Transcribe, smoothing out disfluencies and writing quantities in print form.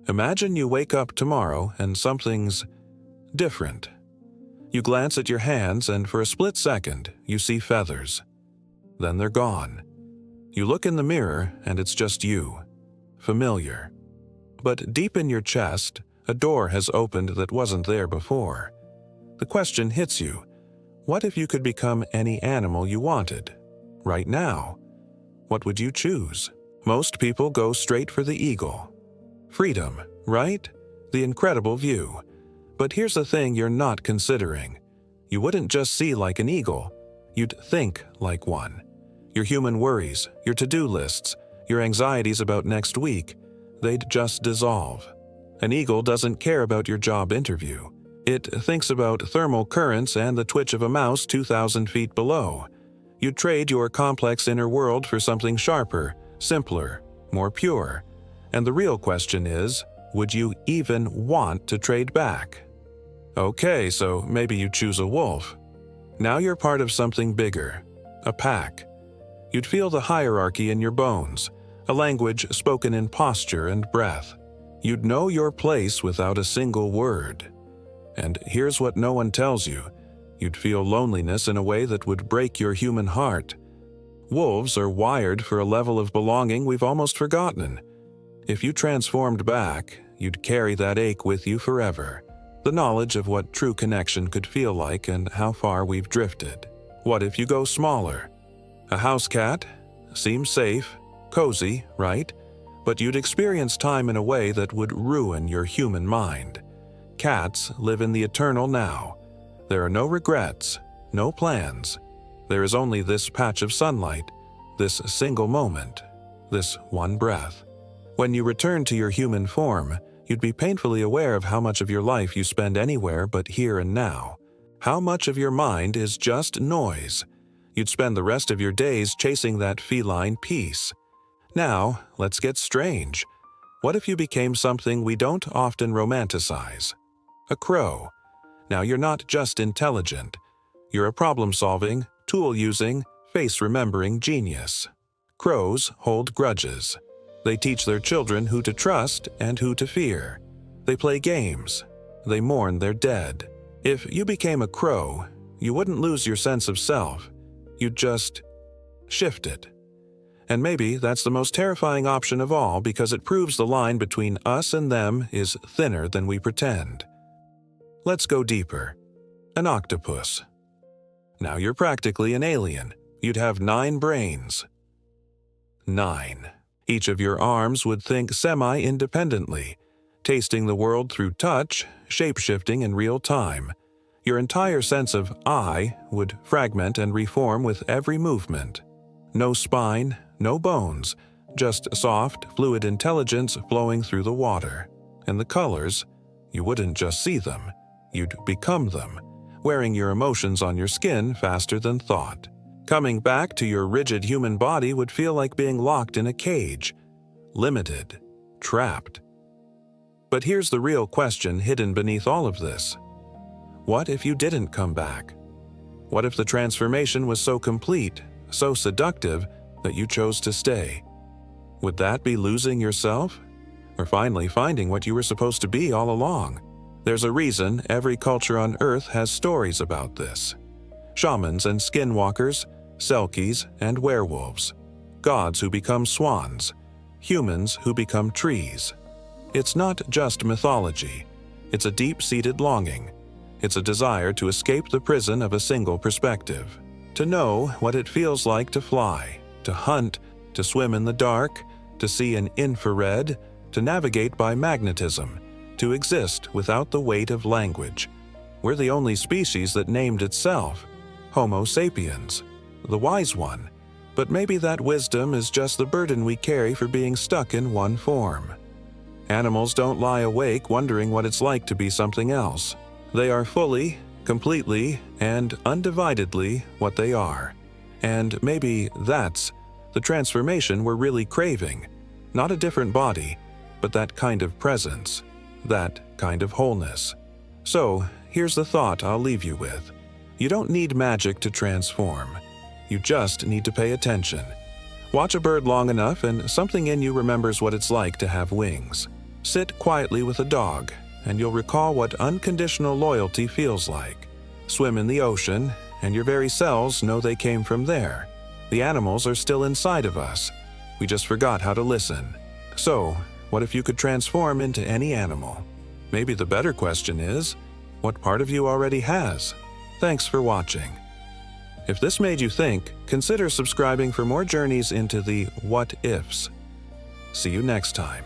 Imagine you wake up tomorrow and something's different. You glance at your hands and for a split second, you see feathers. Then they're gone. You look in the mirror and it's just you. Familiar. But deep in your chest, a door has opened that wasn't there before. The question hits you. What if you could become any animal you wanted? Right now. What would you choose? Most people go straight for the eagle. Freedom, right? The incredible view. But here's the thing you're not considering. You wouldn't just see like an eagle. You'd think like one. Your human worries, your to-do lists, your anxieties about next week, they'd just dissolve. An eagle doesn't care about your job interview. It thinks about thermal currents and the twitch of a mouse 2,000 feet below. You'd trade your complex inner world for something sharper, simpler, more pure. And the real question is, would you even want to trade back? Okay, so maybe you choose a wolf. Now you're part of something bigger, a pack. You'd feel the hierarchy in your bones, a language spoken in posture and breath. You'd know your place without a single word. And here's what no one tells you. You'd feel loneliness in a way that would break your human heart. Wolves are wired for a level of belonging we've almost forgotten. If you transformed back, you'd carry that ache with you forever. The knowledge of what true connection could feel like and how far we've drifted. What if you go smaller? A house cat? Seems safe, cozy, right? But you'd experience time in a way that would ruin your human mind. Cats live in the eternal now. There are no regrets, no plans. There is only this patch of sunlight, this single moment, this one breath. When you return to your human form, you'd be painfully aware of how much of your life you spend anywhere but here and now. How much of your mind is just noise. You'd spend the rest of your days chasing that feline peace. Now, let's get strange. What if you became something we don't often romanticize? A crow. Now you're not just intelligent. You're a problem-solving, tool-using, face-remembering genius. Crows hold grudges. They teach their children who to trust and who to fear. They play games. They mourn their dead. If you became a crow, you wouldn't lose your sense of self. You'd just shift it. And maybe that's the most terrifying option of all because it proves the line between us and them is thinner than we pretend. Let's go deeper. An octopus. Now you're practically an alien. You'd have 9 brains. 9. Each of your arms would think semi-independently, tasting the world through touch, shape-shifting in real time. Your entire sense of I would fragment and reform with every movement. No spine, no bones, just soft, fluid intelligence flowing through the water. And the colors, you wouldn't just see them, you'd become them, wearing your emotions on your skin faster than thought. Coming back to your rigid human body would feel like being locked in a cage, limited, trapped. But here's the real question hidden beneath all of this. What if you didn't come back? What if the transformation was so complete, so seductive, that you chose to stay? Would that be losing yourself? Or finally finding what you were supposed to be all along? There's a reason every culture on Earth has stories about this. Shamans and skinwalkers, selkies and werewolves. Gods who become swans. Humans who become trees. It's not just mythology. It's a deep-seated longing. It's a desire to escape the prison of a single perspective. To know what it feels like to fly, to hunt, to swim in the dark, to see in infrared, to navigate by magnetism, to exist without the weight of language. We're the only species that named itself, Homo sapiens, the wise one. But maybe that wisdom is just the burden we carry for being stuck in one form. Animals don't lie awake wondering what it's like to be something else. They are fully, completely, and undividedly what they are. And maybe that's the transformation we're really craving. Not a different body, but that kind of presence, that kind of wholeness. So, here's the thought I'll leave you with. You don't need magic to transform. You just need to pay attention. Watch a bird long enough and something in you remembers what it's like to have wings. Sit quietly with a dog, and you'll recall what unconditional loyalty feels like. Swim in the ocean, and your very cells know they came from there. The animals are still inside of us. We just forgot how to listen. So, what if you could transform into any animal? Maybe the better question is, what part of you already has? Thanks for watching. If this made you think, consider subscribing for more journeys into the what ifs. See you next time.